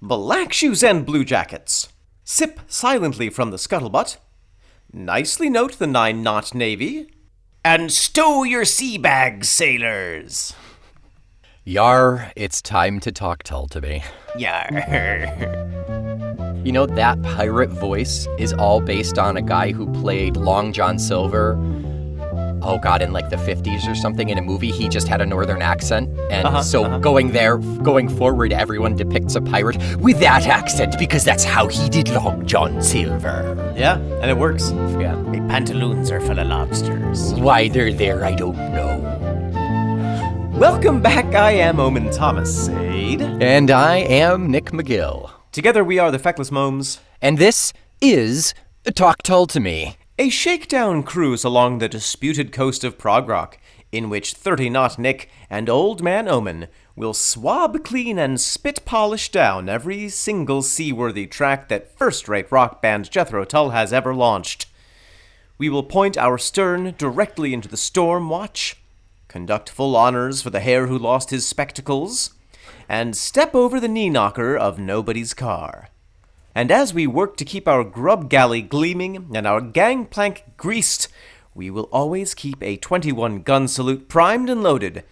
Black shoes and blue jackets. Sip silently from the scuttlebutt. Nicely note the 9-knot navy. And stow your sea bags, sailors. Yar, it's time to talk Tull to me. Yar. You know, that pirate voice is all based on a guy who played Long John Silver, oh god, in like the 50s or something in a movie. He just had a northern accent. And going forward, everyone depicts a pirate with that accent because that's how he did Long John Silver. Yeah, and it works. Yeah. My pantaloons are full of lobsters. Why they're there, I don't know. Welcome back, I am Omen Thomas Sade. And I am Nick McGill. Together we are the Feckless Momes. And this is Talk Tull to Me. A shakedown cruise along the disputed coast of prog rock, in which 30-knot Nick and Old Man Omen will swab clean and spit polish down every single seaworthy track that first-rate rock band Jethro Tull has ever launched. We will point our stern directly into the storm watch, conduct full honors for the hare who lost his spectacles, and step over the knee-knocker of nobody's car. And as we work to keep our grub galley gleaming and our gangplank greased, we will always keep a 21-gun salute primed and loaded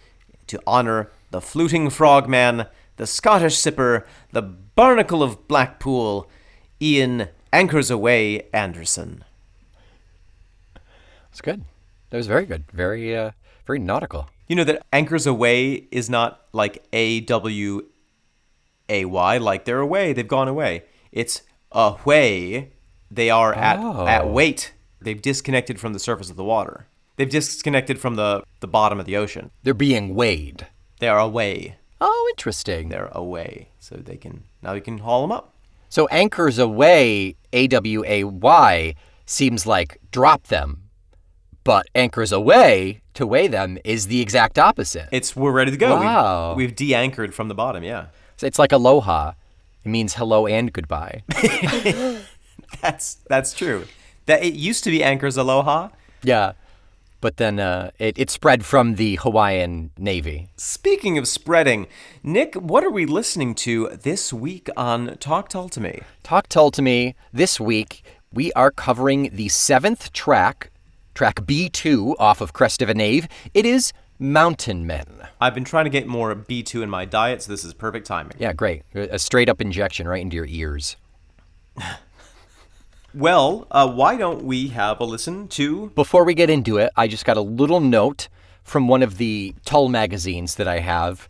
to honor the fluting frogman, the Scottish sipper, the barnacle of Blackpool, Ian Anchors Away Anderson. That's good. That was very good. Very nautical. You know that Anchors Away is not like A-W-A-Y, like they're away, they've gone away. It's away. They are at weight. They've disconnected from the surface of the water. They've disconnected from the bottom of the ocean. They're being weighed. They are away. Oh, interesting. They're away. So now you can haul them up. So anchors away, A-W-A-Y, seems like drop them. But anchors away, to weigh them, is the exact opposite. We're ready to go. Wow. We've de-anchored from the bottom, yeah. So it's like aloha. It means hello and goodbye. That's true. That it used to be Anchors Aloha. Yeah, but then it spread from the Hawaiian Navy. Speaking of spreading, Nick, what are we listening to this week on Talk Tull to Me? Talk Tull to Me. This week, we are covering the 7th track B2 off of Crest of a Knave. It is Mountain Men. I've been trying to get more B2 in my diet, so this is perfect timing. Yeah, great. A straight-up injection right into your ears. Well, why don't we have a listen to... Before we get into it, I just got a little note from one of the Tull magazines that I have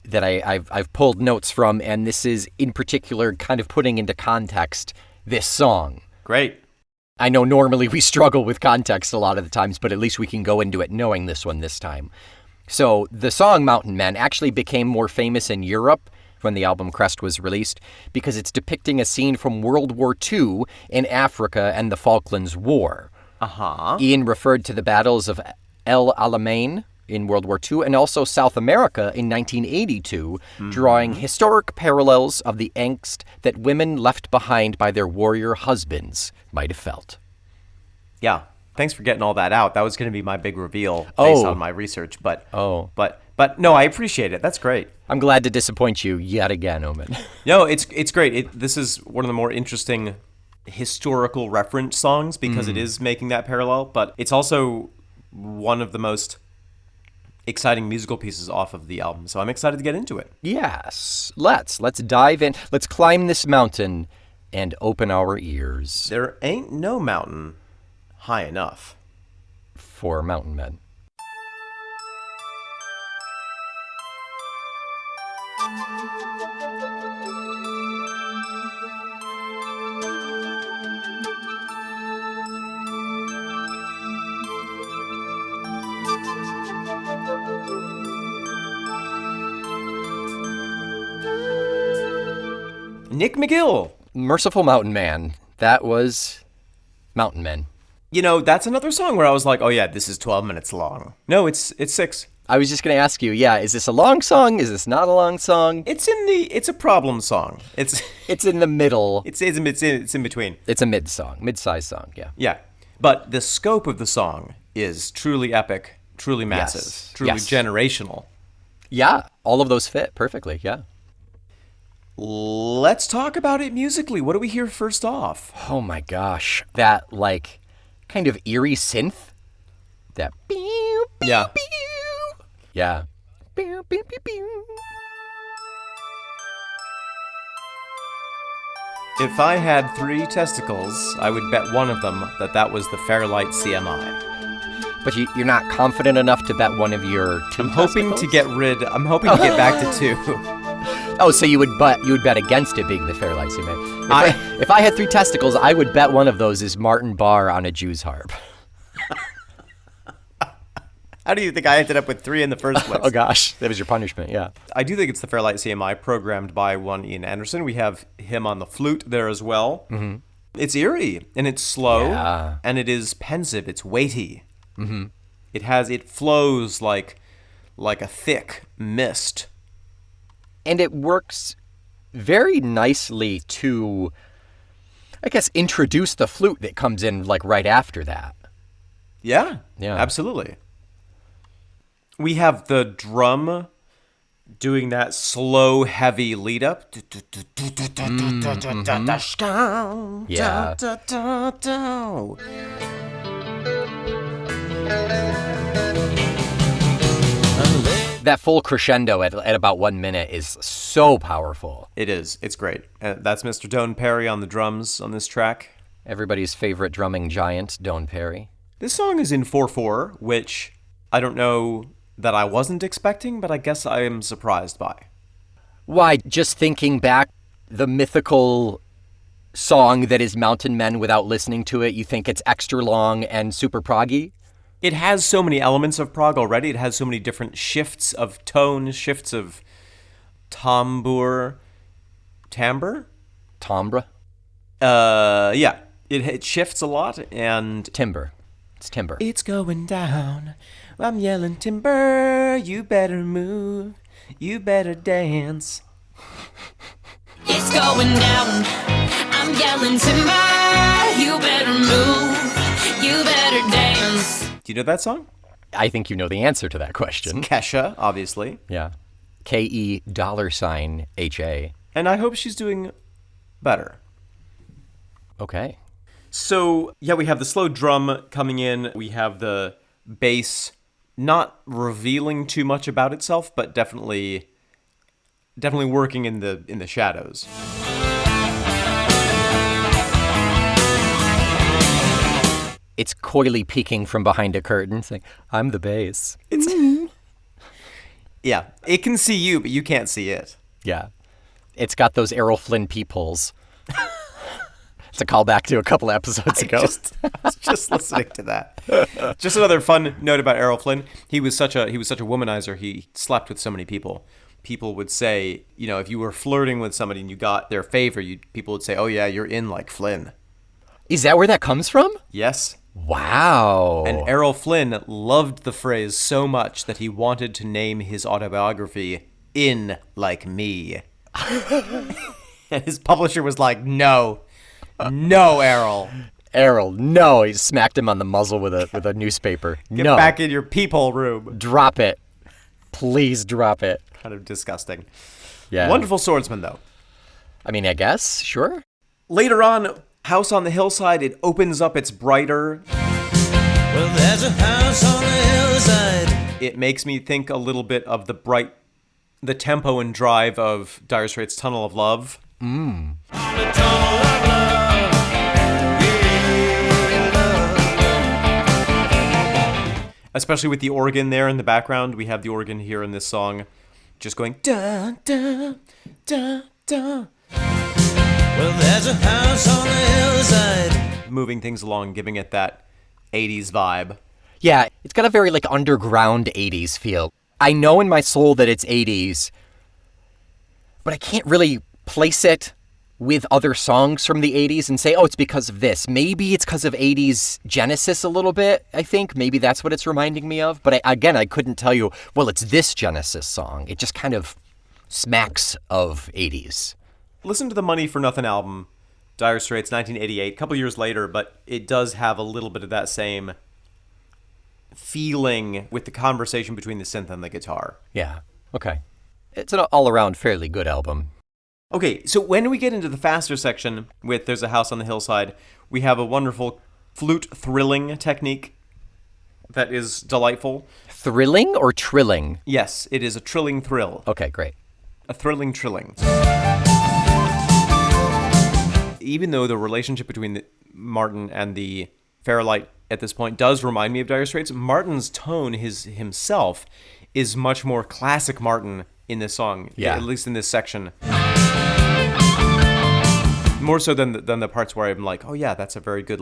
that I've pulled notes from, and this is, in particular, kind of putting into context this song. Great. I know normally we struggle with context a lot of the times, but at least we can go into it knowing this one this time. So the song Mountain Men actually became more famous in Europe when the album Crest was released because it's depicting a scene from World War II in Africa and the Falklands War. Uh-huh. Ian referred to the battles of El Alamein in World War II and also South America in 1982, drawing historic parallels of the angst that women left behind by their warrior husbands might have felt. Yeah. Thanks for getting all that out. That was going to be my big reveal based on my research, but no, I appreciate it. That's great. I'm glad to disappoint you yet again, Omen. No, it's great. This is one of the more interesting historical reference songs because it is making that parallel, but it's also one of the most exciting musical pieces off of the album. So I'm excited to get into it. Yes. Let's dive in. Let's climb this mountain and open our ears. There ain't no mountain high enough for Mountain Men. Nick McGill. Merciful Mountain Man. That was Mountain Men. You know, that's another song where I was like, oh yeah, this is 12 minutes long. No, it's 6. I was just going to ask you, is this a long song? Is this not a long song? It's a problem song. It's in the middle. It's in between. It's a mid-sized song, yeah. Yeah. But the scope of the song is truly epic, truly massive, truly generational. Yeah, all of those fit perfectly, yeah. Let's talk about it musically. What do we hear first off? Oh my gosh. That, like, kind of eerie synth. That pew, pew, Yeah. pew. Yeah. Pew, pew, pew, pew. If I had 3 testicles, I would bet one of them that was the Fairlight CMI. But you're not confident enough to bet one of your 2 I'm hoping testicles? I'm hoping to get back to 2. Oh, so you would bet against it being the Fairlight CMA. If I had 3 testicles, I would bet one of those is Martin Barr on a Jew's harp. How do you think I ended up with 3 in the first place? Oh gosh, that was your punishment, yeah. I do think it's the Fairlight CMI, programmed by one Ian Anderson. We have him on the flute there as well. Mm-hmm. It's eerie, and it's slow, Yeah. and it is pensive. It's weighty. Mm-hmm. It flows like a thick mist. And it works very nicely to, I guess, introduce the flute that comes in like right after that. Yeah, Yeah. absolutely. We have the drum doing that slow, heavy lead up. Yeah. That full crescendo at about 1 minute is so powerful. It is. It's great. That's Mr. Doane Perry on the drums on this track. Everybody's favorite drumming giant, Doane Perry. This song is in 4/4, which I don't know that I wasn't expecting, but I guess I am surprised by. Why, just thinking back, the mythical song that is Mountain Men without listening to it, you think it's extra long and super proggy? It has so many elements of prog already. It has so many different shifts of tone, shifts of timbre. Timbre? Yeah. It shifts a lot, and Timber. It's timber. it's going down. I'm yelling timber. You better move. You better dance. It's going down. I'm yelling timber. You better move. You better dance. Do you know that song? I think you know the answer to that question. Kesha, obviously. Yeah. KE$HA. And I hope she's doing better. Okay. So, yeah, we have the slow drum coming in. We have the bass not revealing too much about itself, but definitely working in the shadows. It's coyly peeking from behind a curtain saying, I'm the bass. Yeah, it can see you, but you can't see it. Yeah. It's got those Errol Flynn peepholes. It's a callback to a couple episodes ago. I was just listening to that. Just another fun note about Errol Flynn. He was such a womanizer. He slept with so many people. People would say, you know, if you were flirting with somebody and you got their favor, people would say, "Oh yeah, you're in like Flynn." Is that where that comes from? Yes. Wow. And Errol Flynn loved the phrase so much that he wanted to name his autobiography "In Like Me." And his publisher was like, "No, Errol. Errol, no. He smacked him on the muzzle with a newspaper. Get no. back in your peephole room." Drop it. Please drop it. Kind of disgusting. Yeah. Wonderful swordsman, though. I mean, I guess. Sure. Later on, House on the Hillside, it opens up, it's brighter. Well, there's a house on the hillside. It makes me think a little bit of the tempo and drive of Dire Straits' Tunnel of Love. The tunnel of love. Especially with the organ there in the background. We have the organ here in this song just going da da da da. Well, there's a house on the hillside. Moving things along, giving it that 80s vibe. Yeah, it's got a very, like, underground 80s feel. I know in my soul that it's 80s, but I can't really place it with other songs from the 80s and say, oh, it's because of this. Maybe it's because of 80s Genesis a little bit, I think. Maybe that's what it's reminding me of. But I couldn't tell you, well, it's this Genesis song. It just kind of smacks of 80s. Listen to the Money for Nothing album, Dire Straits, 1988, a couple years later, but it does have a little bit of that same feeling with the conversation between the synth and the guitar. Yeah, okay. It's an all-around fairly good album. Okay, so when we get into the faster section with There's a House on the Hillside, we have a wonderful flute thrilling technique that is delightful. Thrilling or trilling? Yes, it is a trilling thrill. Okay, great. A thrilling trilling. Even though the relationship between Martin and the Fairlight at this point does remind me of Dire Straits, Martin's tone himself is much more classic Martin in this song, yeah. At least in this section. More so than the parts where I'm like, oh yeah, that's a very good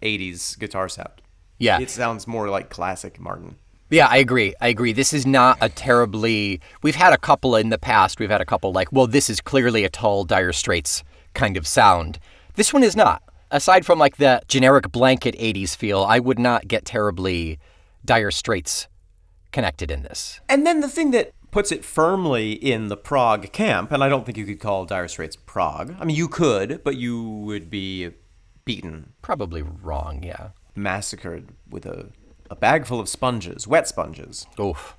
80s guitar sound. Yeah. It sounds more like classic Martin. Yeah, I agree. This is not a terribly... We've had a couple in the past. We've had a couple this is clearly a Tull, Dire Straits kind of sound. This one is not. Aside from the generic blanket 80s feel, I would not get terribly Dire Straits connected in this. And then the thing that puts it firmly in the prog camp, and I don't think you could call Dire Straits prog. I mean, you could, but you would be beaten. Probably wrong, yeah. Massacred with a bag full of sponges, wet sponges. Oof.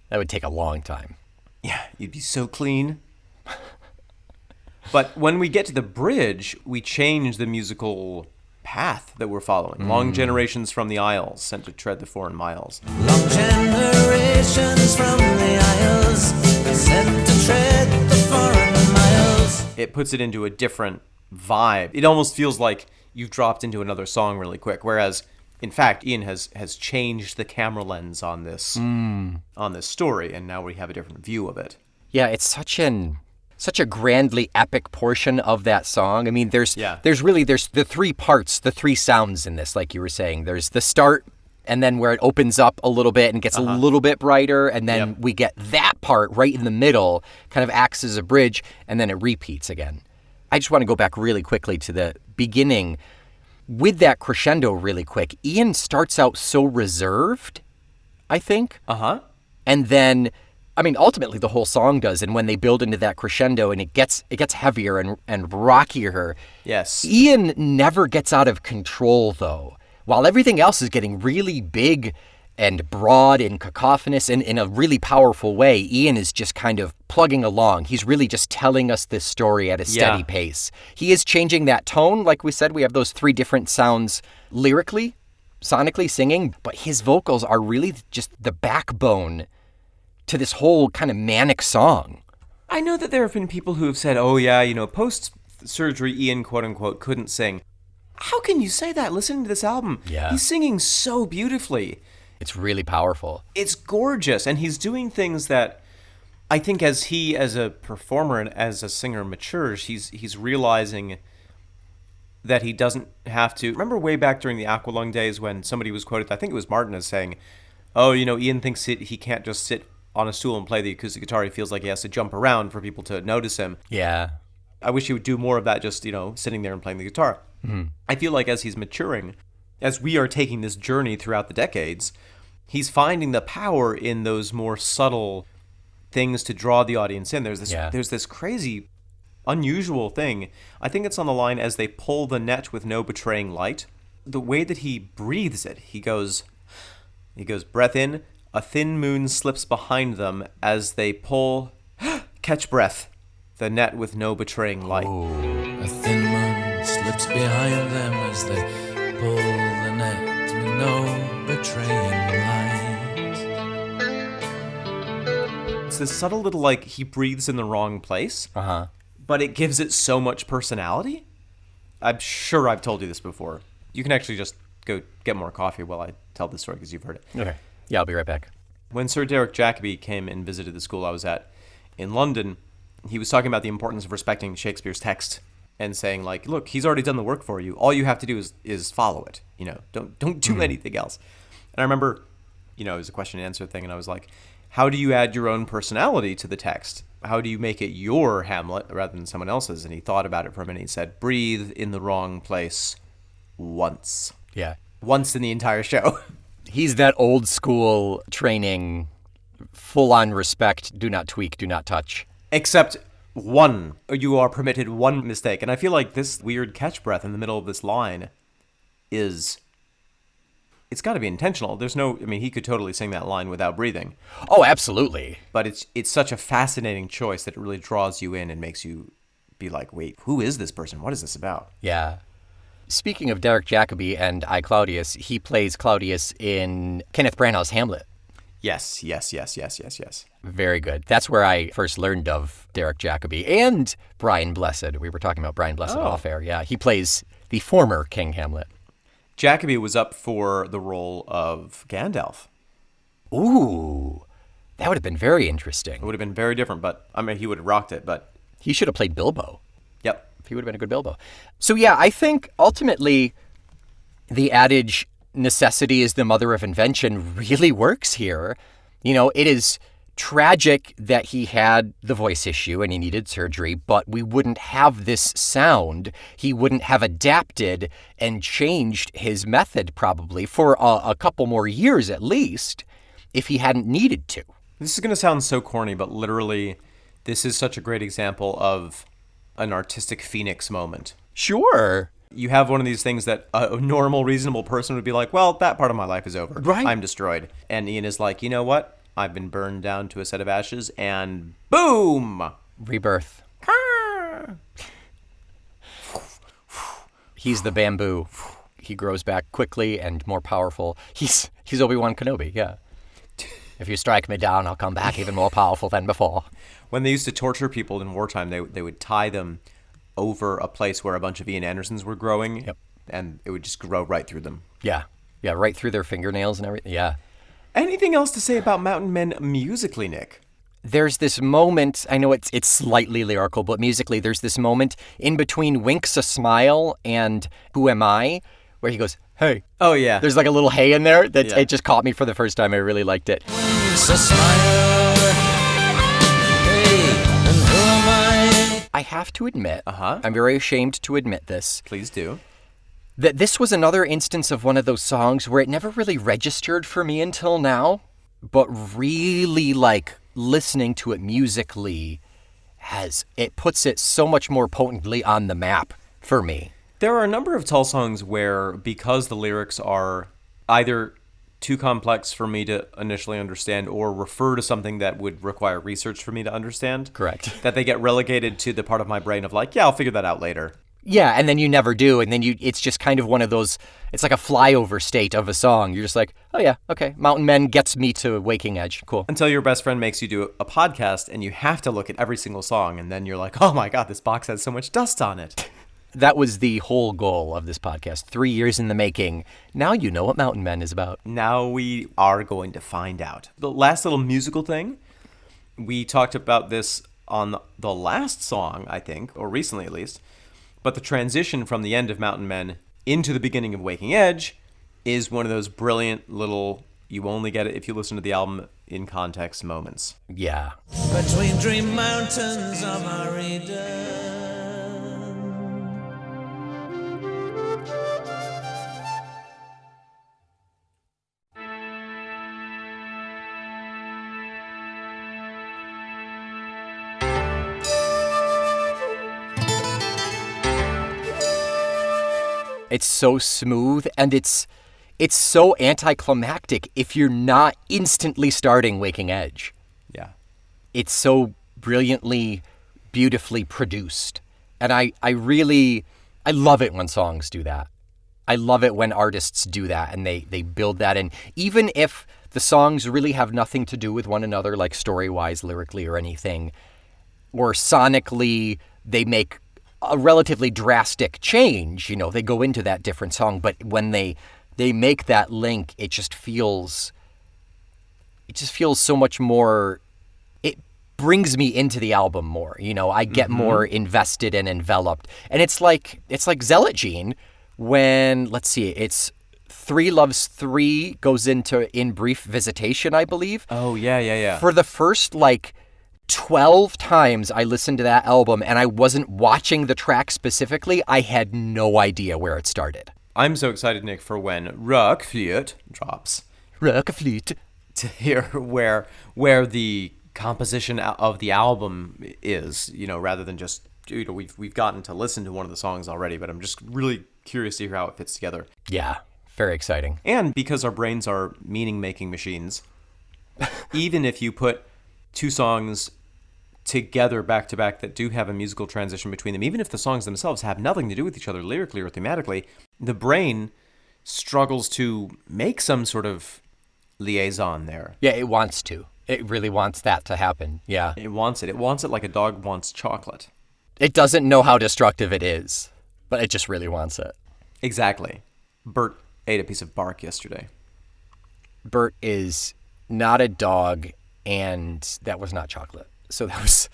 That would take a long time. Yeah, you'd be so clean. But when we get to the bridge, we change the musical path that we're following. Long generations from the Isles, sent to tread the foreign miles. Long generations from the Isles, sent to tread the foreign miles. It puts it into a different vibe. It almost feels like you've dropped into another song really quick. Whereas, in fact, Ian has changed the camera lens on this story, and now we have a different view of it. Yeah, it's such a grandly epic portion of that song. I mean, there's the three parts, the three sounds in this, like you were saying. There's the start, and then where it opens up a little bit and gets a little bit brighter, and then we get that part right in the middle, kind of acts as a bridge, and then it repeats again. I just want to go back really quickly to the beginning. With that crescendo really quick, Ian starts out so reserved, I think. And then... I mean, ultimately, the whole song does, and when they build into that crescendo and it gets heavier and rockier, yes, Ian never gets out of control, though. While everything else is getting really big and broad and cacophonous and in a really powerful way, Ian is just kind of plugging along. He's really just telling us this story at a steady pace. He is changing that tone. Like we said, we have those three different sounds lyrically, sonically singing, but his vocals are really just the backbone to this whole kind of manic song. I know that there have been people who have said, oh yeah, post-surgery Ian, quote-unquote, couldn't sing. How can you say that listening to this album? Yeah. He's singing so beautifully. It's really powerful. It's gorgeous, and he's doing things that I think as he, as a performer and as a singer, matures, he's realizing that he doesn't have to... Remember way back during the Aqualung days when somebody was quoted, I think it was Martin, as saying, oh, Ian thinks he can't just sit on a stool and play the acoustic guitar. He feels like he has to jump around for people to notice him. Yeah. I wish he would do more of that, just, sitting there and playing the guitar. Mm-hmm. I feel like as he's maturing, as we are taking this journey throughout the decades, he's finding the power in those more subtle things to draw the audience in. There's this crazy, unusual thing. I think it's on the line, as they pull the net with no betraying light. The way that he breathes it, he goes, breath in, a thin moon slips behind them as they pull, catch breath, the net with no betraying light. Ooh. A thin moon slips behind them as they pull the net with no betraying light. It's this subtle little, he breathes in the wrong place, but it gives it so much personality. I'm sure I've told you this before. You can actually just go get more coffee while I tell this story because you've heard it. Okay. Yeah, I'll be right back. When Sir Derek Jacobi came and visited the school I was at in London, he was talking about the importance of respecting Shakespeare's text and saying, look, he's already done the work for you. All you have to do is follow it. Don't do anything else. And I remember, it was a question and answer thing, and I was like, how do you add your own personality to the text? How do you make it your Hamlet rather than someone else's? And he thought about it for a minute. He said, breathe in the wrong place once. Yeah. Once in the entire show. He's that old school training, full-on respect, do not tweak, do not touch. Except one. You are permitted one mistake. And I feel like this weird catch breath in the middle of this line it's got to be intentional. He could totally sing that line without breathing. Oh, absolutely. But it's such a fascinating choice that it really draws you in and makes you be like, wait, who is this person? What is this about? Yeah. Speaking of Derek Jacobi and I, Claudius, he plays Claudius in Kenneth Branagh's Hamlet. Yes. Very good. That's where I first learned of Derek Jacobi and Brian Blessed. We were talking about Brian Blessed off air. Yeah, he plays the former King Hamlet. Jacobi was up for the role of Gandalf. Ooh, that would have been very interesting. It would have been very different, but I mean, he would have rocked it, but... He should have played Bilbo. Yep. He would have been a good Bilbo. So yeah, I think ultimately the adage, necessity is the mother of invention, really works here. You know, it is tragic that he had the voice issue and he needed surgery, but we wouldn't have this sound. He wouldn't have adapted and changed his method probably for a couple more years at least if he hadn't needed to. This is going to sound so corny, but literally this is such a great example of an artistic phoenix moment. Sure. You have one of these things that a normal, reasonable person would be like, well, that part of my life is over. Right. I'm destroyed. And Ian is like, you know what? I've been burned down to a set of ashes, and boom! Rebirth. He's the bamboo. He grows back quickly and more powerful. He's Obi-Wan Kenobi, yeah. If you strike me down, I'll come back even more powerful than before. When they used to torture people in wartime, they would tie them over a place where a bunch of Ian Andersons were growing, and it would just grow right through them. Yeah, right through their fingernails and everything, yeah. Anything else to say about Mountain Men musically, Nick? There's this moment, I know it's slightly lyrical, but musically there's this moment in between Winks a Smile and Who Am I, where he goes, hey. Oh, yeah. There's like a little hey in there that it just caught me for the first time. I really liked it. It's a smile. Hey, and who am I? I have to admit, I'm very ashamed to admit this, Please do. that this was another instance of one of those songs where it never really registered for me until now, but really like listening to it musically it puts it so much more potently on the map for me. There are a number of Tull songs where, because the lyrics are either too complex for me to initially understand or refer to something that would require research for me to understand. Correct. That they get relegated to the part of my brain of like, yeah, I'll figure that out later. Yeah, and then you never do, and then it's just kind of one of those, it's like a flyover state of a song. You're just like, oh yeah, okay, Mountain Men gets me to Waking Edge, cool. Until your best friend makes you do a podcast and you have to look at every single song, and then you're like, oh my God, this box has so much dust on it. That was the whole goal of this podcast, 3 years in the making. Now you know what Mountain Men is about. Now we are going to find out. The last little musical thing, we talked about this on the last song, I think, or recently at least, but the transition from the end of Mountain Men into the beginning of Waking Edge is one of those brilliant little, you only get it if you listen to the album in context moments. Yeah. Between dream mountains of our Eden. It's so smooth, and it's so anticlimactic if you're not instantly starting Waking Edge. Yeah. It's so brilliantly, beautifully produced. And I love it when songs do that. I love it when artists do that and they build that in. Even if the songs really have nothing to do with one another, like story-wise, lyrically, or anything, or sonically they make a relatively drastic change, you know, they go into that different song, but when they make that link, it just feels so much more, it brings me into the album more, you know, I get more invested and enveloped. And it's like Zealot Gene when, let's see, it's 3 Loves 3 goes into In Brief Visitation, I believe. Oh, yeah. For the first, 12 times I listened to that album and I wasn't watching the track specifically, I had no idea where it started. I'm so excited, Nick, for when Rockflute drops. Rockflute. To hear where the composition of the album is, you know, rather than just, you know, we've gotten to listen to one of the songs already, but I'm just really curious to hear how it fits together. Yeah, very exciting. And because our brains are meaning-making machines, even if you put 2 songs together back to back that do have a musical transition between them, even if the songs themselves have nothing to do with each other lyrically or thematically, the brain struggles to make some sort of liaison there. Yeah, it wants to. It really wants that to happen. Yeah. It wants it. It wants it like a dog wants chocolate. It doesn't know how destructive it is, but it just really wants it. Exactly. Bert ate a piece of bark yesterday. Bert is not a dog, and that was not chocolate. So it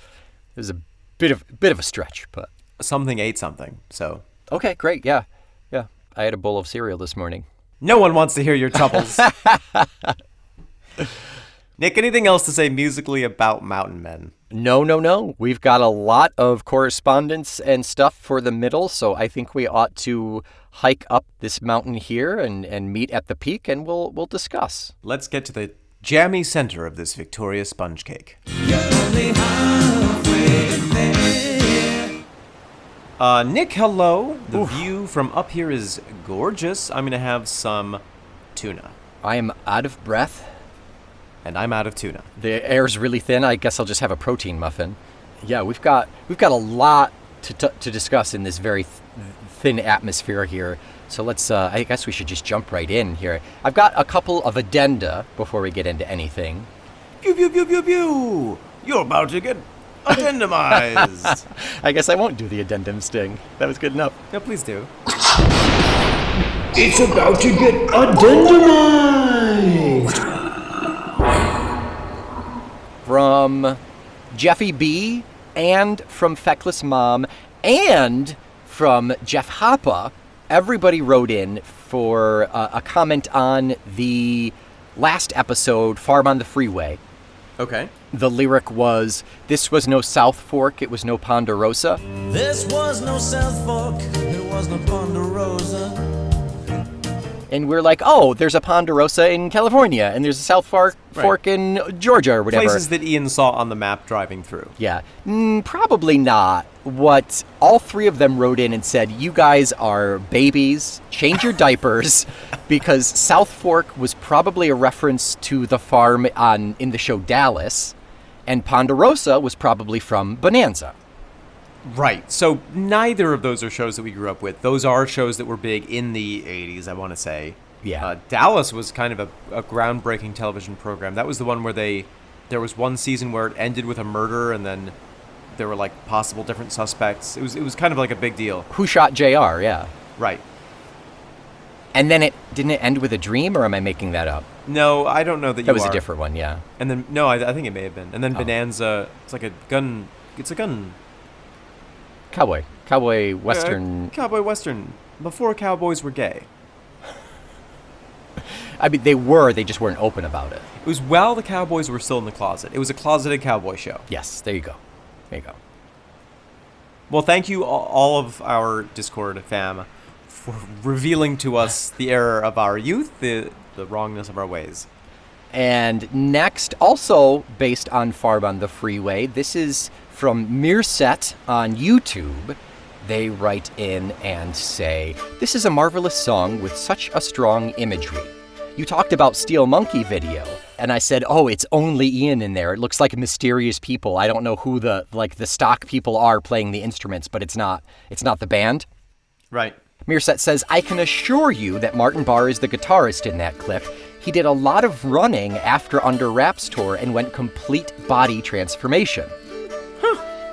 was a bit of a stretch, but Something ate something, so. okay, great. Yeah. I had a bowl of cereal this morning. No one wants to hear your troubles. Nick, anything else to say musically about Mountain Men? No. We've got a lot of correspondence and stuff for the middle, so I think we ought to hike up this mountain here and meet at the peak, and we'll discuss. Let's get to the jammy center of this Victoria sponge cake. Nick, hello. The view from up here is gorgeous. I'm going to have some tuna. I am out of breath. And I'm out of tuna. The air's really thin. I guess I'll just have a protein muffin. Yeah, we've got a lot to discuss in this very thin atmosphere here. So let's. I guess we should just jump right in here. I've got a couple of addenda before we get into anything. Pew, pew, pew, pew, pew. You're about to get addendumized. I guess I won't do the addendum sting. That was good enough. No, please do. It's about to get addendumized! From Jeffy B, and from Feckless Mom, and from Jeff Hoppa, everybody wrote in for a comment on the last episode, Farm on the Freeway. Okay. The lyric was, "This was no South Fork, it was no Ponderosa." This was no South Fork, it was no Ponderosa. And we're like, oh, there's a Ponderosa in California, and there's a South Fork in Georgia or whatever. Places that Ian saw on the map driving through. Yeah, probably not. What all three of them wrote in and said, you guys are babies, change your diapers, because South Fork was probably a reference to the farm in the show Dallas, and Ponderosa was probably from Bonanza. Right. So neither of those are shows that we grew up with. Those are shows that were big in the 80s, I want to say. Yeah. Dallas was kind of a groundbreaking television program. That was the one where there was one season where it ended with a murder, and then there were like possible different suspects. It was kind of like a big deal. Who shot JR, yeah. Right. And then didn't it end with a dream, or am I making that up? No, I don't know that That was a different one, yeah. And then, no, I think it may have been. And then Bonanza, it's like a gun. It's a gun. Cowboy Western. Cowboy Western. Before cowboys were gay. I mean, they just weren't open about it. It was while the cowboys were still in the closet. It was a closeted cowboy show. Yes, there you go. Well, thank you all of our Discord fam for revealing to us the error of our youth, the wrongness of our ways. And next, also based on Farm on the Freeway, this is from Meerset on YouTube. They write in and say, "This is a marvelous song with such a strong imagery. You talked about Steel Monkey video, and I said, oh, it's only Ian in there. It looks like mysterious people. I don't know who the stock people are playing the instruments, but it's not the band." Right. Meerset says, "I can assure you that Martin Barr is the guitarist in that clip. He did a lot of running after Under Wraps tour and went complete body transformation."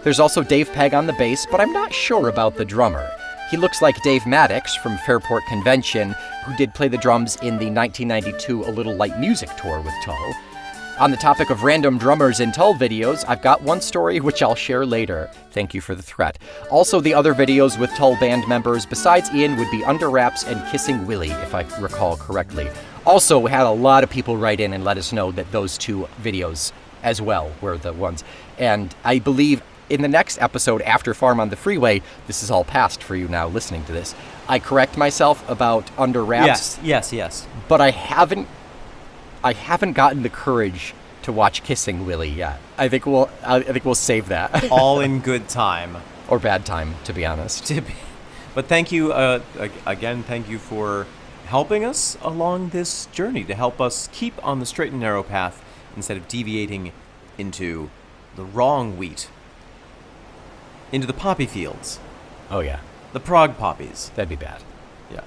There's also Dave Pegg on the bass, but I'm not sure about the drummer. He looks like Dave Maddox from Fairport Convention, who did play the drums in the 1992 A Little Light Music tour with Tull. On the topic of random drummers in Tull videos, I've got one story which I'll share later. Thank you for the threat. Also, the other videos with Tull band members besides Ian would be Under Wraps and Kissing Willie, if I recall correctly. Also, we had a lot of people write in and let us know that those two videos as well were the ones. And I believe in the next episode after Farm on the Freeway, this is all past for you now listening to this, I correct myself about Under Wraps. Yes. But I haven't gotten the courage to watch Kissing Willie yet. I think we'll save that. All in good time. Or bad time, to be honest. But thank you, again, thank you for helping us along this journey, to help us keep on the straight and narrow path instead of deviating into the wrong wheat, into the poppy fields, Oh, yeah. the prog poppies. That'd be bad. Yeah.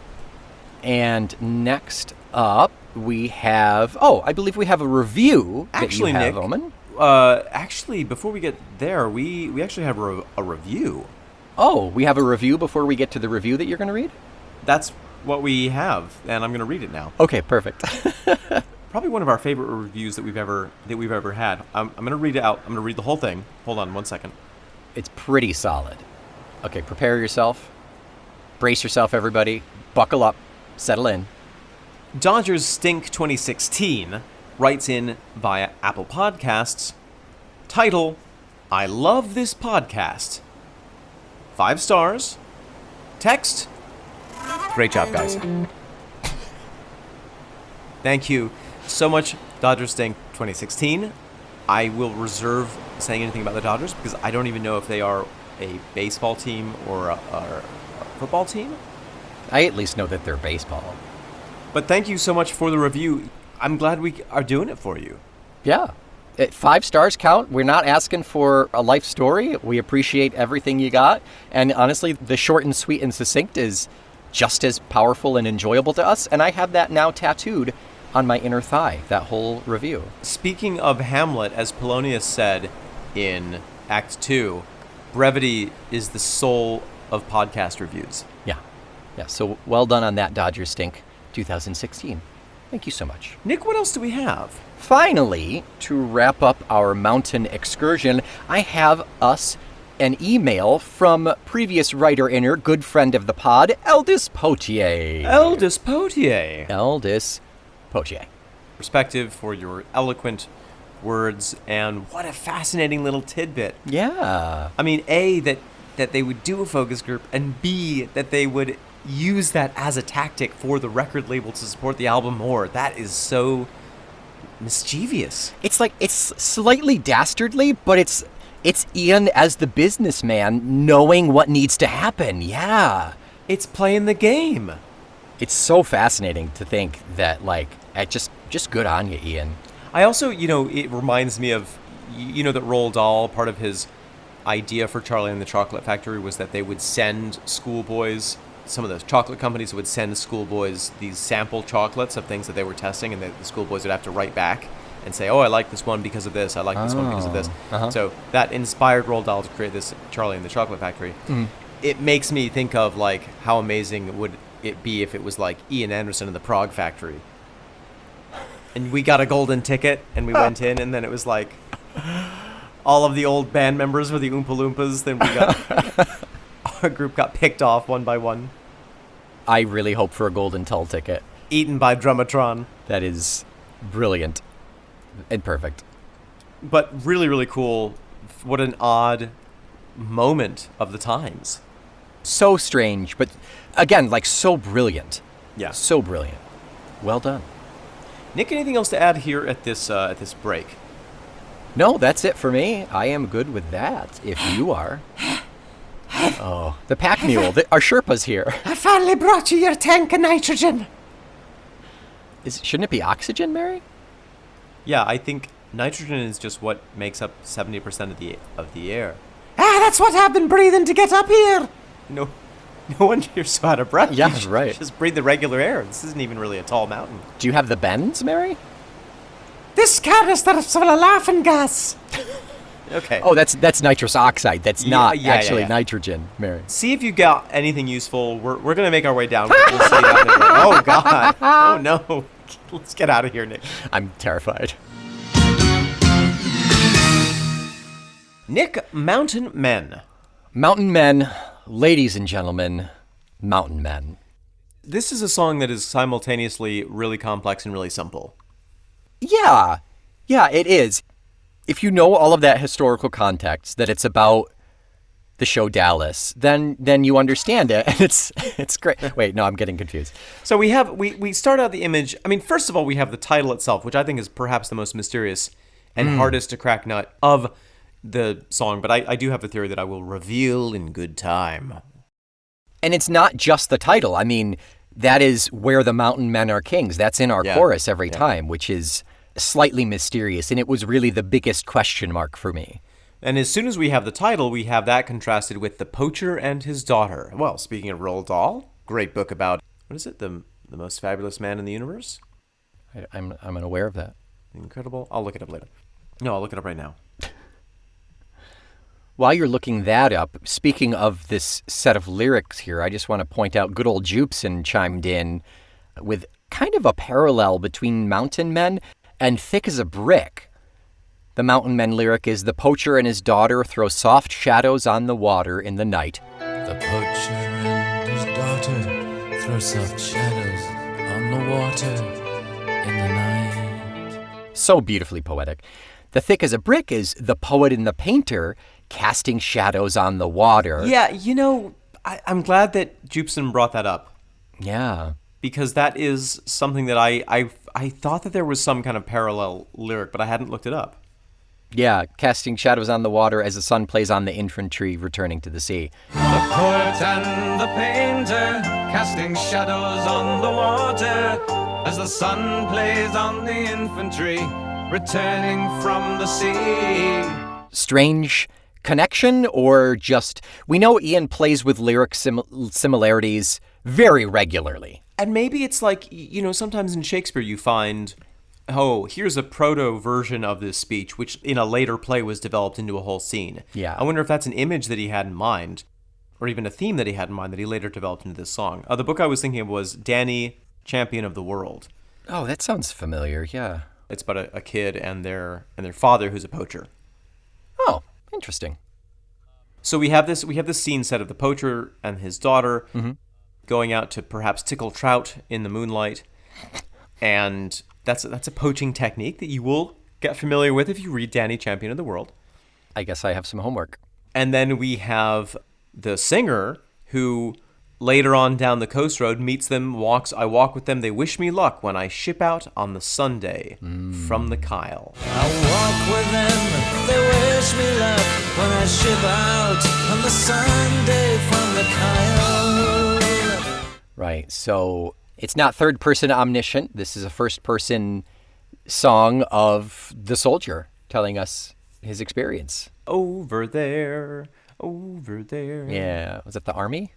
And next up, we have... Oh, I believe we have a review Actually, that you have, Nick, Omen. Actually, before we get there, we actually have a review. Oh, we have a review before we get to the review that you're going to read? That's what we have, and I'm going to read it now. Okay, perfect. Probably one of our favorite reviews that we've ever had. I'm going to read it out. I'm going to read the whole thing. Hold on 1 second. It's pretty solid. Okay, prepare yourself. Brace yourself, everybody. Buckle up. Settle in. Dodgers Stink 2016 writes in via Apple Podcasts. Title, I love this podcast. 5 stars. Text, great job, guys. Thank you so much, Dodgers Stink 2016. I will reserve saying anything about the Dodgers because I don't even know if they are a baseball team or a football team. I at least know that they're baseball. But thank you so much for the review. I'm glad we are doing it for you. Yeah. 5 stars count. We're not asking for a life story. We appreciate everything you got. And honestly, the short and sweet and succinct is just as powerful and enjoyable to us. And I have that now tattooed on my inner thigh, that whole review. Speaking of Hamlet, as Polonius said in Act 2, brevity is the soul of podcast reviews. Yeah. Yeah. So well done on that, Dodger Stink 2016. Thank you so much. Nick, what else do we have? Finally, to wrap up our mountain excursion, I have us an email from previous writer-inner, good friend of the pod, Eldis Potier. Eldis Potier. Eldis Potier. Perspective for your eloquent words, and what a fascinating little tidbit. Yeah. I mean, A, that they would do a focus group, and B, that they would use that as a tactic for the record label to support the album more. That is so mischievous. It's slightly dastardly, but it's Ian as the businessman knowing what needs to happen. Yeah. It's playing the game. It's so fascinating to think that, just good on you, Ian. I also, it reminds me of, that Roald Dahl, part of his idea for Charlie and the Chocolate Factory was that they would send schoolboys, some of those chocolate companies would send schoolboys these sample chocolates of things that they were testing, and the schoolboys would have to write back and say, oh, I like this one because of this, I like this one because of this. Uh-huh. So that inspired Roald Dahl to create this Charlie and the Chocolate Factory. Mm. It makes me think of, how amazing would it be if it was like Ian Anderson and the Prague Factory. And we got a golden ticket, and we went in, and then it was like all of the old band members were the Oompa Loompas. Then our group got picked off one by one. I really hope for a golden Tull ticket. Eaten by Drumatron. That is brilliant and perfect. But really, really cool. What an odd moment of the times. So strange, but again, so brilliant. Yeah. So brilliant. Well done. Nick, anything else to add here at this break? No, that's it for me. I am good with that, if you are. Oh, the pack mule. Our Sherpa's here. I finally brought you your tank of nitrogen. Shouldn't it be oxygen, Mary? Yeah, I think nitrogen is just what makes up 70% of the air. That's what I've been breathing to get up here. No wonder you're so out of breath. Yeah, you right. Just breathe the regular air. This isn't even really a tall mountain. Do you have the bends, Mary? This canister's full of laughing gas. Okay. Oh, that's nitrous oxide. That's not actually yeah. nitrogen, Mary. See if you got anything useful. We're going to make our way down. We'll see oh, God. Oh, no. Let's get out of here, Nick. I'm terrified. Nick, Mountain Men. Mountain Men, ladies and gentlemen, mountain men. This is a song that is simultaneously really complex and really simple. Yeah, it is. If you know all of that historical context, that it's about the show Dallas, then you understand it, and it's great. Wait, no, I'm getting confused. So we start out the image. I mean, first of all, we have the title itself, which I think is perhaps the most mysterious and hardest to crack nut of the song. But I do have the theory that I will reveal in good time. And it's not just the title. I mean, that is where the mountain men are kings. That's in our chorus every time, which is slightly mysterious, and it was really the biggest question mark for me. And as soon as we have the title, we have that contrasted with The Poacher and His Daughter. Well, speaking of Roald Dahl, great book about, what is it, the most fabulous man in the universe? I'm unaware of that. Incredible. I'll look it up later. No, I'll look it up right now. While you're looking that up, speaking of this set of lyrics here, I just want to point out good old Jupson chimed in with kind of a parallel between Mountain Men and Thick as a Brick. The Mountain Men lyric is, the poacher and his daughter throw soft shadows on the water in the night. The poacher and his daughter throw soft shadows on the water in the night. So beautifully poetic. The Thick as a Brick is the poet and the painter casting shadows on the water. Yeah, I'm glad that Jupson brought that up. Yeah. Because that is something that I thought that there was some kind of parallel lyric, but I hadn't looked it up. Yeah, casting shadows on the water as the sun plays on the infantry returning to the sea. The poet and the painter casting shadows on the water as the sun plays on the infantry returning from the sea. Strange connection, or just, we know Ian plays with lyric similarities very regularly. And maybe it's like, sometimes in Shakespeare you find, oh, here's a proto version of this speech, which in a later play was developed into a whole scene. Yeah. I wonder if that's an image that he had in mind, or even a theme that he had in mind that he later developed into this song. The book I was thinking of was Danny, Champion of the World. Oh, that sounds familiar, yeah. It's about a kid and their father who's a poacher. Oh, interesting. So we have this scene set of the poacher and his daughter going out to perhaps tickle trout in the moonlight, and that's a poaching technique that you will get familiar with if you read Danny, Champion of the World. I guess I have some homework. And then we have the singer who later on down the coast road meets them, I walk with them, they wish me luck when I ship out on the Sunday from the Kyle. I walk with them, they wish me luck when I ship out on the Sunday from the Kyle. Right, so it's not third-person omniscient. This is a first-person song of the soldier telling us his experience. Over there, over there. Yeah, was that the army?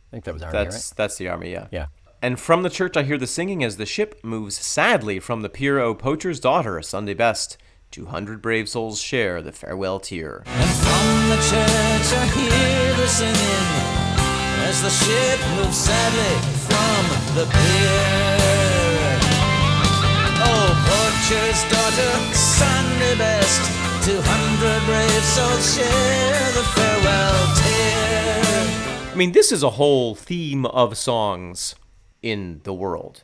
I think that was army, right? That's the army, yeah. Yeah. And from the church I hear the singing as the ship moves sadly from the pier. O poacher's daughter, Sunday best, 200 brave souls share the farewell tear. And from the church I hear the singing as the ship moves sadly from the pier. Oh, poacher's daughter, Sunday best, 200 brave souls share the farewell tear. I mean, this is a whole theme of songs in the world.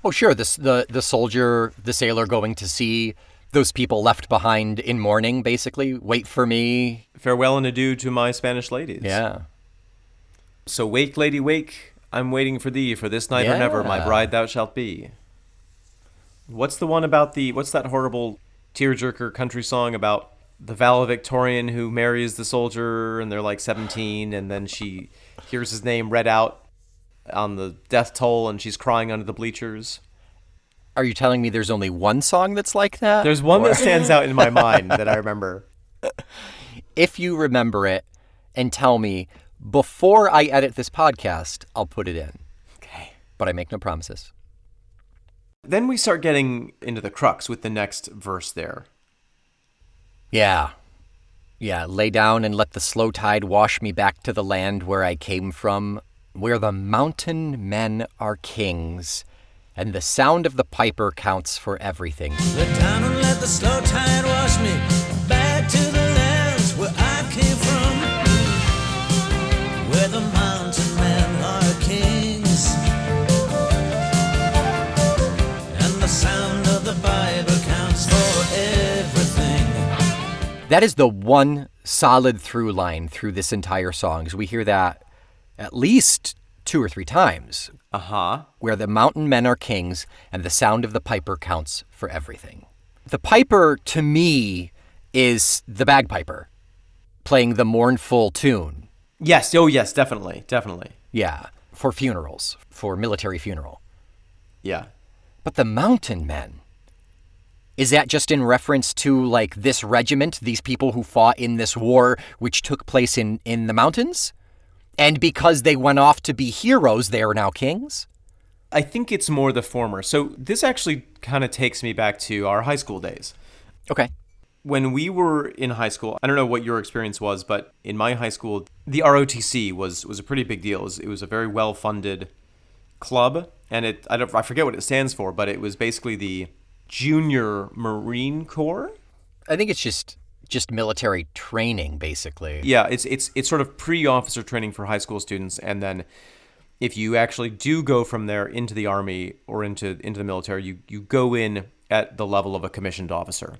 Oh, sure, the soldier, the sailor going to see those people left behind in mourning, basically. Wait for me. Farewell and adieu to my Spanish ladies. Yeah. So wake, lady, wake, I'm waiting for thee, for this night or never, my bride thou shalt be. What's the one about what's that horrible tearjerker country song about the valedictorian who marries the soldier and they're like 17 and then she hears his name read out on the death toll and she's crying under the bleachers? Are you telling me there's only one song that's like that? There's one that stands out in my mind that I remember. If you remember it and tell me before I edit this podcast, I'll put it in. Okay. But I make no promises. Then we start getting into the crux with the next verse there. Yeah. Yeah, lay down and let the slow tide wash me back to the land where I came from, where the mountain men are kings, and the sound of the piper counts for everything. Lay down and let the slow tide wash me back to the lands where I came from, where the mountain men are kings, and the sound of the piper counts for everything. That is the one solid through line through this entire song, because we hear that at least 2 or 3 times. Where the mountain men are kings, and the sound of the piper counts for everything. The piper, to me, is the bagpiper, playing the mournful tune. Yes, oh yes, definitely. Yeah, for funerals, for military funeral. Yeah. But the mountain men, Is that just in reference to, like, this regiment, these people who fought in this war, which took place in the mountains? And because they went off to be heroes, they are now kings? I think it's more the former. So this actually kind of takes me back to our high school days. Okay. When we were in high school, I don't know what your experience was, but in my high school, the ROTC was a pretty big deal. It was a very well-funded club, and I forget what it stands for, but it was basically the Junior Marine Corps. I think it's just military training, basically. Yeah, it's sort of pre-officer training for high school students, and then if you actually do go from there into the Army or into the military, you go in at the level of a commissioned officer,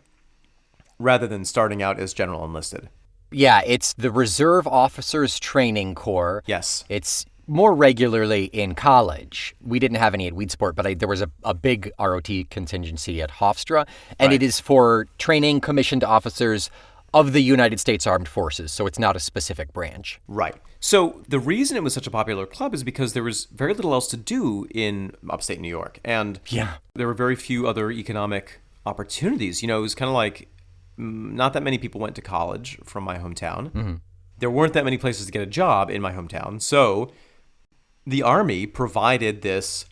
rather than starting out as general enlisted. Yeah, it's the Reserve Officers Training Corps. Yes. It's more regularly in college. We didn't have any at Weedsport, but there was a big ROT contingency at Hofstra, and Right. it is for training commissioned officers of the United States Armed Forces, so it's not a specific branch. Right. So the reason it was such a popular club is because there was very little else to do in upstate New York, and Yeah. there were very few other economic opportunities. It was kind of like not that many people went to college from my hometown. Mm-hmm. There weren't that many places to get a job in my hometown, so the Army provided this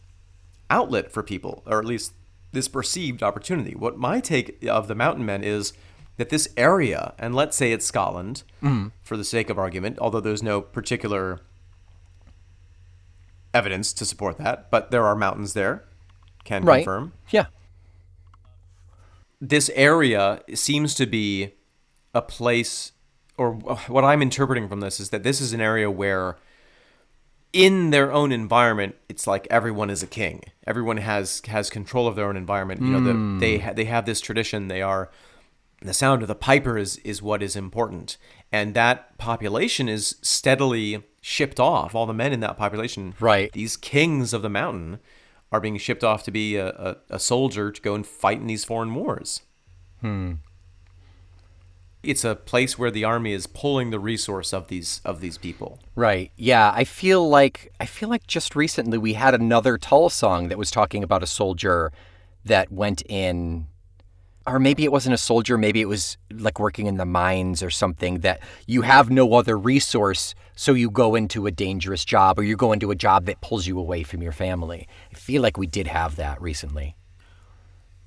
outlet for people, or at least this perceived opportunity. What my take of the Mountain Men is that this area, and let's say it's Scotland, for the sake of argument, although there's no particular evidence to support that, but there are mountains there, can confirm. Yeah. This area seems to be a place, or what I'm interpreting from this is that this is an area where in their own environment, it's like everyone is a king. Everyone has control of their own environment. They have this tradition. The sound of the piper is what is important. And that population is steadily shipped off. All the men in that population, Right. These kings of the mountain, are being shipped off to be a soldier to go and fight in these foreign wars. It's a place where the Army is pulling the resource of these people. Right. Yeah. I feel like just recently we had another Tull song that was talking about a soldier that went in, or maybe it wasn't a soldier, maybe it was like working in the mines or something, that you have no other resource, so you go into a dangerous job, or you go into a job that pulls you away from your family. I feel like we did have that recently.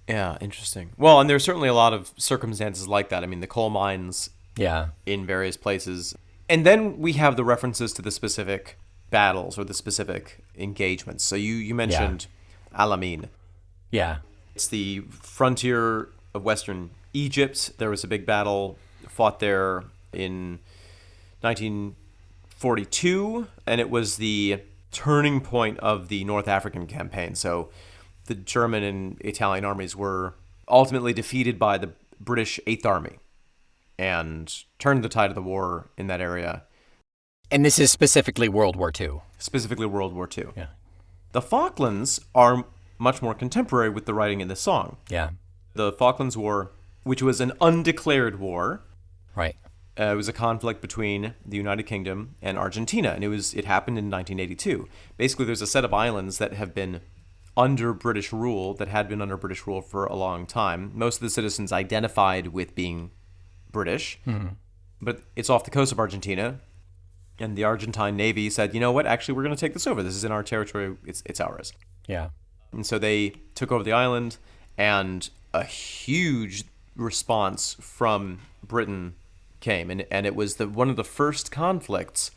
Yeah, interesting. Well, and there's certainly a lot of circumstances like that. I mean, the coal mines in various places. And then we have the references to the specific battles or the specific engagements. So you mentioned Alamein. Yeah. It's the frontier of Western Egypt. There was a big battle fought there in 1942, and it was the turning point of the North African campaign. So the German and Italian armies were ultimately defeated by the British 8th Army and turned the tide of the war in that area. And this is specifically World War II. Specifically World War II. Yeah. The Falklands are much more contemporary with the writing in this song. Yeah. The Falklands War, which was an undeclared war, Right. it was a conflict between the United Kingdom and Argentina, and it happened in 1982. Basically, there's a set of islands that have been under British rule, that had been under British rule for a long time. Most of the citizens identified with being British, but it's off the coast of Argentina, and the Argentine Navy said, you know what, actually, we're going to take this over. This is in our territory. It's ours. Yeah. And so they took over the island, and a huge response from Britain came, and it was one of the first conflicts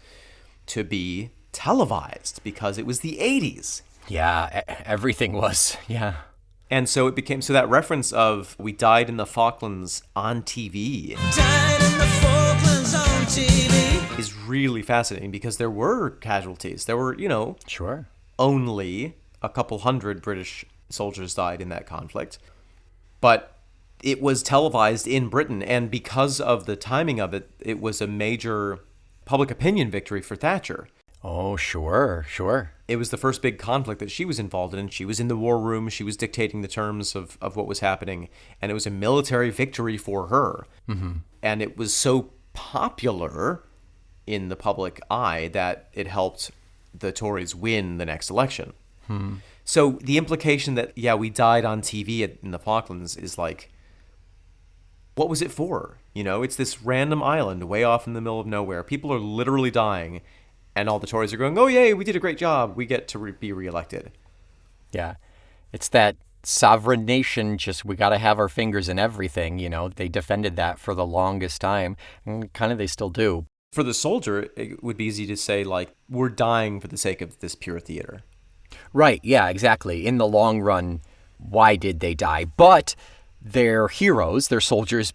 to be televised because it was the 80s. Yeah, everything was. Yeah. And so it became, so that reference of we died in the Falklands on TV Died in the Falklands on TV. is really fascinating because there were casualties. There were, Sure. only a couple hundred British soldiers died in that conflict. But it was televised in Britain, and because of the timing of it, it was a major public opinion victory for Thatcher. Oh, sure. It was the first big conflict that she was involved in. She was in the war room. She was dictating the terms of what was happening. And it was a military victory for her. Mm-hmm. And it was so popular in the public eye that it helped the Tories win the next election. So the implication that, yeah, we died on TV in the Falklands is like, what was it for? You know, it's this random island way off in the middle of nowhere. People are literally dying, and all the Tories are going, oh, yay, we did a great job. We get to be reelected. Yeah. It's that sovereign nation, just we got to have our fingers in everything, you know. They defended that for the longest time, and kind of they still do. For the soldier, it would be easy to say, like, we're dying for the sake of this pure theater. Right, yeah, exactly. In the long run, why did they die? But they're heroes, they're soldiers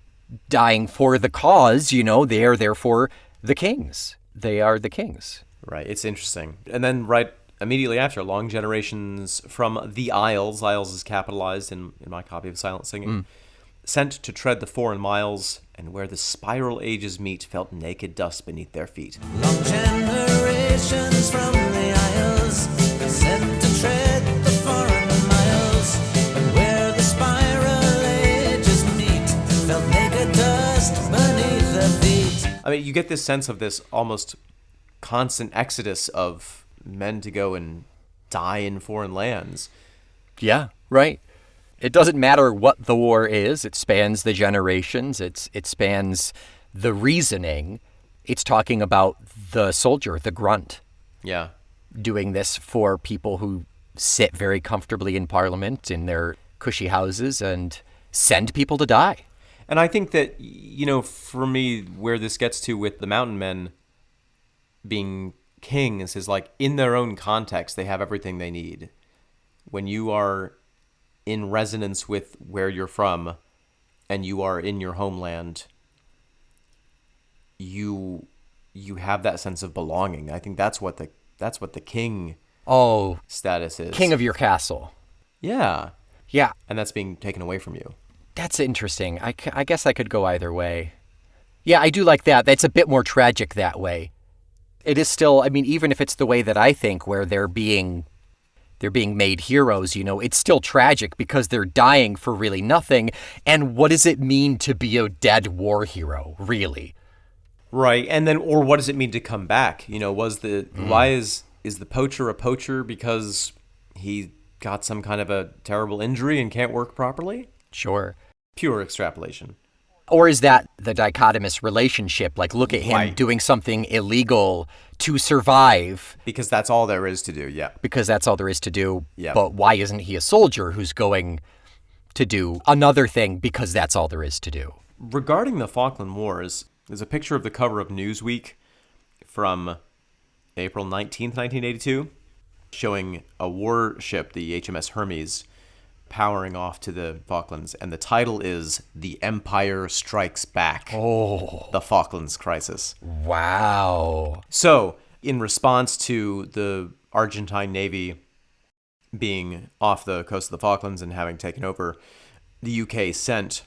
dying for the cause, you know. They are therefore the kings. They are the kings. Right, it's interesting. And then right immediately after, long generations from the Isles is capitalized in my copy of Silent Singing, sent to tread the foreign miles, and where the spiral ages meet, felt naked dust beneath their feet. Long generations from the Isles, sent to tread the foreign miles, and where the spiral ages meet, felt naked dust beneath their feet. I mean, you get this sense of this almost constant exodus of men to go and die in foreign lands. Yeah, right. It doesn't matter what the war is. It spans the generations. It spans the reasoning. It's talking about the soldier, the grunt. Yeah. Doing this for people who sit very comfortably in Parliament in their cushy houses and send people to die. And I think that, you know, for me, where this gets to with the mountain men being kings is like, in their own context, they have everything they need. When you are in resonance with where you're from and you are in your homeland, you have that sense of belonging. I think that's what the king status is. King of your castle. Yeah. Yeah. And that's being taken away from you. That's interesting. I guess I could go either way. Yeah, I do like that. That's a bit more tragic that way. It is still, I mean, even if it's the way that I think, where they're being made heroes, you know, it's still tragic because they're dying for really nothing. And what does it mean to be a dead war hero, really? Right. And then, or what does it mean to come back? You know, why is the poacher a poacher because he got some kind of a terrible injury and can't work properly? Sure. Pure extrapolation. Or is that the dichotomous relationship? Like, look at him Right. doing something illegal to survive. Because that's all there is to do, yeah. Because that's all there is to do. Yeah. But why isn't he a soldier who's going to do another thing because that's all there is to do? Regarding the Falkland Wars, there's a picture of the cover of Newsweek from April 19th, 1982, showing a warship, the HMS Hermes, powering off to the Falklands, and the title is "The Empire Strikes Back." Oh. The Falklands Crisis. Wow. So, in response to the Argentine Navy being off the coast of the Falklands and having taken over, the UK sent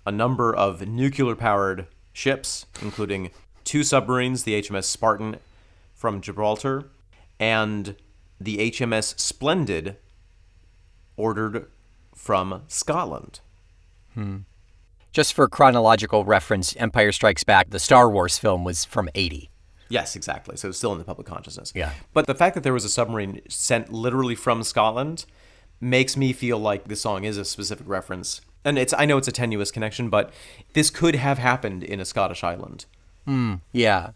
a number of nuclear-powered ships, including 2 submarines, the HMS Spartan from Gibraltar, and the HMS Splendid, ordered from Scotland. Just for chronological reference, Empire Strikes Back, the Star Wars film, was from 80. Yes, exactly. So it's still in the public consciousness. Yeah. But the fact that there was a submarine sent literally from Scotland makes me feel like this song is a specific reference. And I know it's a tenuous connection, but this could have happened in a Scottish island. Yeah.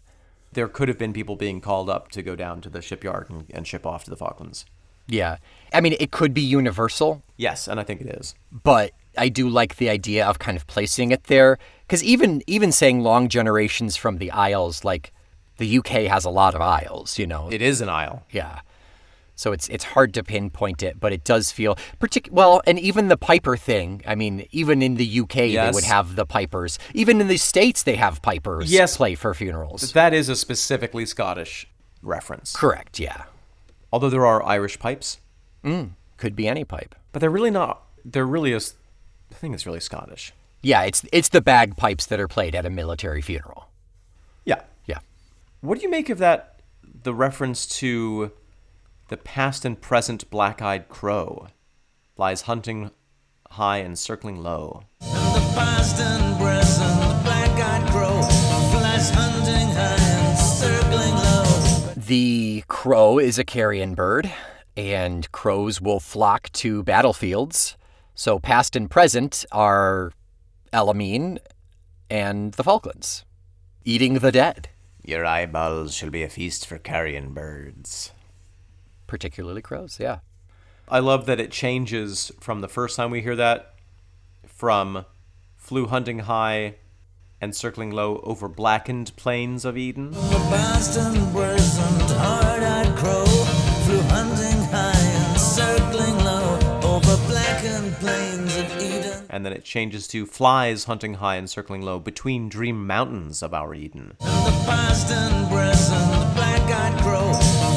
There could have been people being called up to go down to the shipyard and ship off to the Falklands. Yeah. I mean, it could be universal, Yes, and I think it is. but I do like the idea of kind of placing it there. Because even saying long generations from the Isles, like, the UK has a lot of isles, you know. It is an isle. Yeah. So it's hard to pinpoint it, but it does feel well, and even the Piper thing. I mean, even in the UK, they Yes. would have the pipers. Even in the States, they have pipers Yes. play for funerals. That is a specifically Scottish reference. Correct, yeah. Although there are Irish pipes, Could be any pipe. but they're really not. They're really I think it's really Scottish. Yeah, it's the bagpipes that are played at a military funeral. Yeah. Yeah. What do you make of that, the reference to the past and present black-eyed crow lies hunting high and circling low? And the past and present, the black-eyed crow flies hunting high and circling low. The crow is a carrion bird. and crows will flock to battlefields. So past and present are Elamine and the Falklands, eating the dead. Your eyeballs shall be a feast for carrion birds. Particularly crows, yeah. I love that it changes from the first time we hear that, from flew hunting high and circling low over blackened plains of Eden. The past and present, hard-eyed crow flew hunting high and circling low over blackened plains of Eden. And then it changes to flies hunting high and circling low between dream mountains of our Eden. And the past and present, black-eyed crow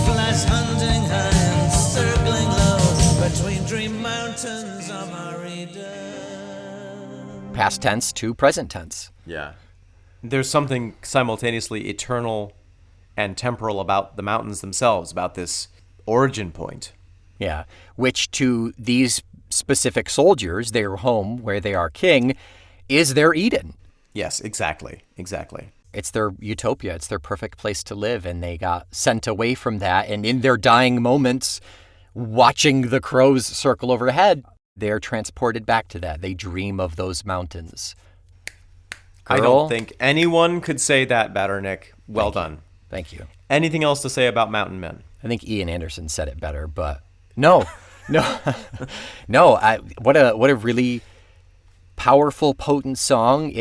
flies hunting high and circling low between dream mountains of our Eden. Past tense to present tense. Yeah. There's something simultaneously eternal and temporal about the mountains themselves, about this origin point. Yeah, which to these specific soldiers, their home where they are king, is their Eden. Yes, exactly. It's their utopia. It's their perfect place to live, and they got sent away from that. And in their dying moments, watching the crows circle overhead, they're transported back to that. They dream of those mountains. I don't think anyone could say that better, Nick. Well done. Thank you. Anything else to say about Mountain Men? I think Ian Anderson said it better, but no. What a really powerful, potent song.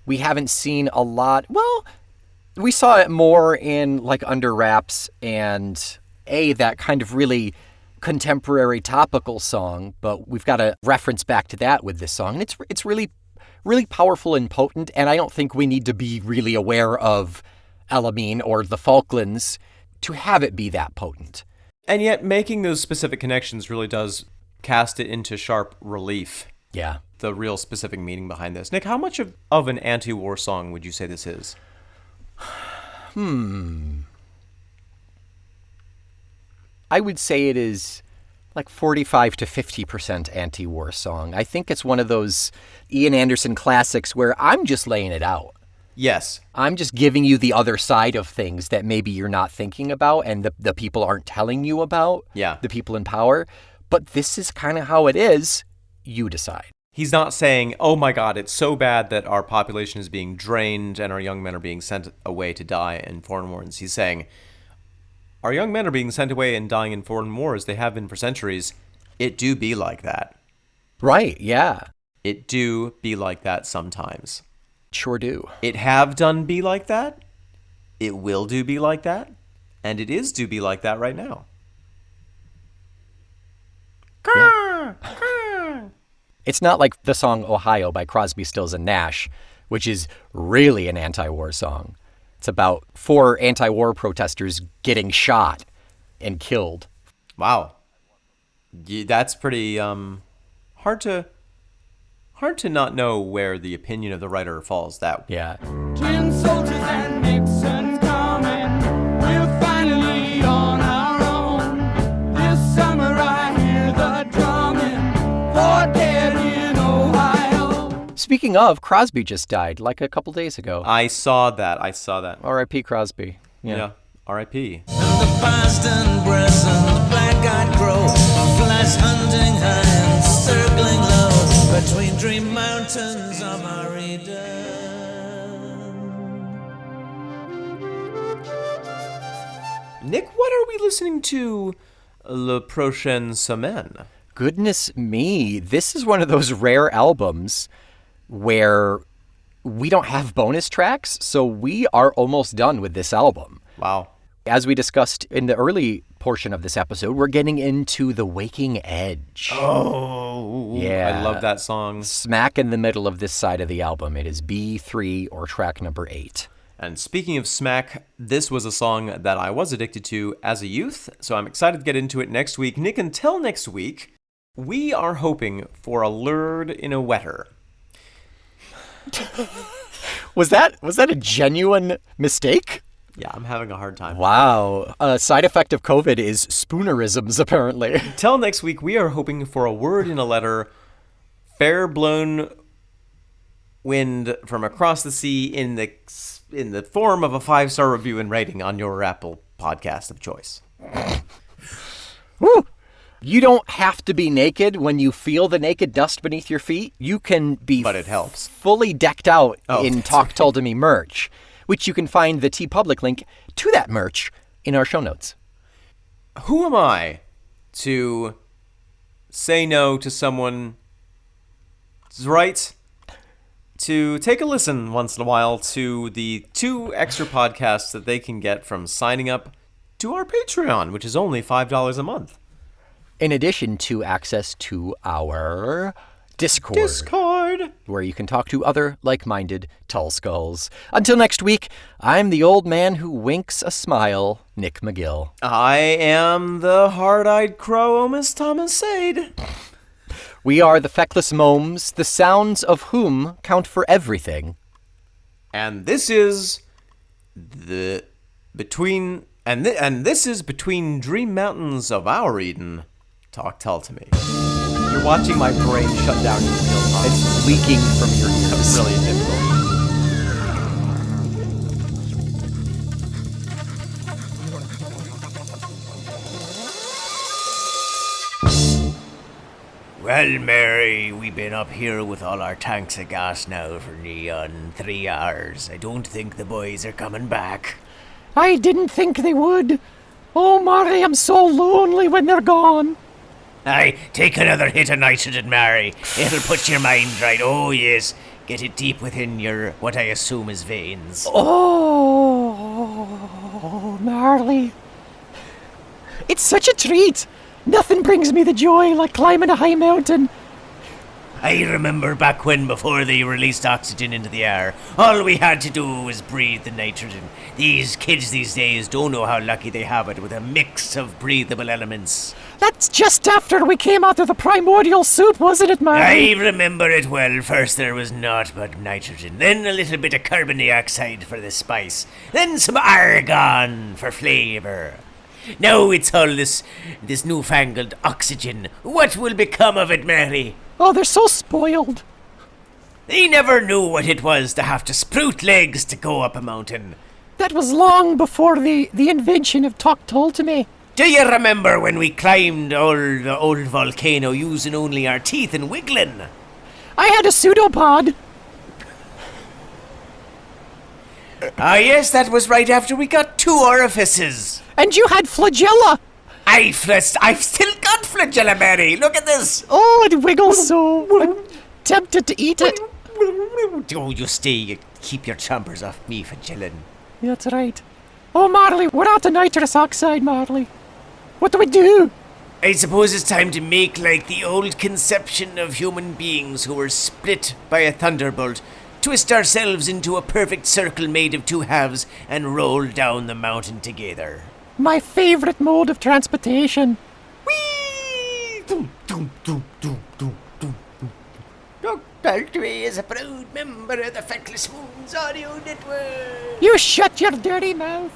We haven't seen a lot. Well, we saw it more in like Under Wraps and that kind of really contemporary topical song, but we've got to reference back to that with this song. And it's really, really powerful and potent, and I don't think we need to be really aware of Elamine or the Falklands to have it be that potent. And yet making those specific connections really does cast it into sharp relief. Yeah. The real specific meaning behind this. Nick, how much of an anti-war song would you say this is? I would say it is like 45 to 50% anti-war song. I think it's one of those Ian Anderson classics where I'm just laying it out. Yes. I'm just giving you the other side of things that maybe you're not thinking about and the people aren't telling you about. Yeah. The people in power. But this is kind of how it is. You decide. He's not saying, oh my God, it's so bad that our population is being drained and our young men are being sent away to die in foreign wars. He's saying, our young men are being sent away and dying in foreign wars. They have been for centuries. It do be like that. Right, yeah. It do be like that sometimes. Sure do. It have done be like that. It will do be like that. And it is do be like that right now. Yeah. It's not like the song Ohio by Crosby, Stills, and Nash, which is really an anti-war song. It's about 4 anti-war protesters getting shot and killed. Wow. Yeah, that's pretty hard to not know where the opinion of the writer falls. That Yeah. Tin soldiers and Nixon's coming. We're finally on our own. This summer I hear the drumming. For dead in Ohio. Speaking of, Crosby just died like a couple days ago. I saw that. R.I.P. Crosby. Yeah. R.I.P. And the past and present, black-eyed crow flies hunting high and circling low between dream mountains of our Eden. Nick, what are we listening to Le Prochaine Semaine? Goodness me, this is one of those rare albums where we don't have bonus tracks, so we are almost done with this album. Wow. As we discussed in the early portion of this episode, we're getting into The Waking Edge. Oh, yeah. I love that song. Smack in the middle of this side of the album. It is B3 or track number 8. And speaking of smack, this was a song that I was addicted to as a youth, so I'm excited to get into it next week. Nick, until next week, we are hoping for a lurd in a wetter. Was that a genuine mistake? Yeah, I'm having a hard time. Wow. A side effect of COVID is spoonerisms, apparently. Till next week, we are hoping for a word in a letter, fair blown wind from across the sea in the form of a 5-star review and rating on your Apple podcast of choice. Woo! You don't have to be naked when you feel the naked dust beneath your feet. You can be But it helps. fully decked out Oh, in that's Talk Tull to Me merch, which you can find the TeePublic link to that merch in our show notes. Who am I to say no to someone's right to take a listen once in a while to the 2 extra podcasts that they can get from signing up to our Patreon, which is only $5 a month. In addition to access to our Discord, where you can talk to other like-minded Tull Skulls. Until next week, I'm the old man who winks a smile, Nick McGill. I am the hard-eyed crow, Miss Thomas Sade. We are the feckless momes, the sounds of whom count for everything. And this is the between and this is between Dream Mountains of our Eden. Talk Tull to Me. You're watching my brain shut down in real time. It's leaking from your ears. It's really difficult. Well, Mary, we've been up here with all our tanks of gas now for neon 3 hours. I don't think the boys are coming back. I didn't think they would. Oh, Marty, I'm so lonely when they're gone. Aye, take another hit of nitrogen, Mary. It'll put your mind right. Oh, yes. Get it deep within your, what I assume is veins. Oh, Marley. It's such a treat. Nothing brings me the joy like climbing a high mountain. I remember back when, before they released oxygen into the air, all we had to do was breathe the nitrogen. These kids these days don't know how lucky they have it with a mix of breathable elements. That's just after we came out of the primordial soup, wasn't it, Marley? I remember it well. First there was naught but nitrogen, then a little bit of carbon dioxide for the spice, then some argon for flavour. Now it's all this newfangled oxygen. What will become of it, Mary? Oh, they're so spoiled. They never knew what it was to have to sprout legs to go up a mountain. That was long before the invention of Talk Tull to Me. Do you remember when we climbed the old volcano using only our teeth and wiggling? I had a pseudopod. Ah, yes, that was right after we got 2 orifices. And you had flagella. I've still got flagella, Mary. Look at this. Oh, it wiggles so. I'm tempted to eat it. Oh, you stay. You keep your chompers off me, flagellin. That's right. Oh, Marley, we're out of nitrous oxide, Marley. What do we do? I suppose it's time to make like the old conception of human beings who were split by a thunderbolt, twist ourselves into a perfect circle made of 2 halves, and roll down the mountain together. My favorite mode of transportation. Whee! Dum, dum, dum, dum, dum, dum, dum. Talk Tull to Me is a proud member of the Feckless Moons Audio Network. You shut your dirty mouth.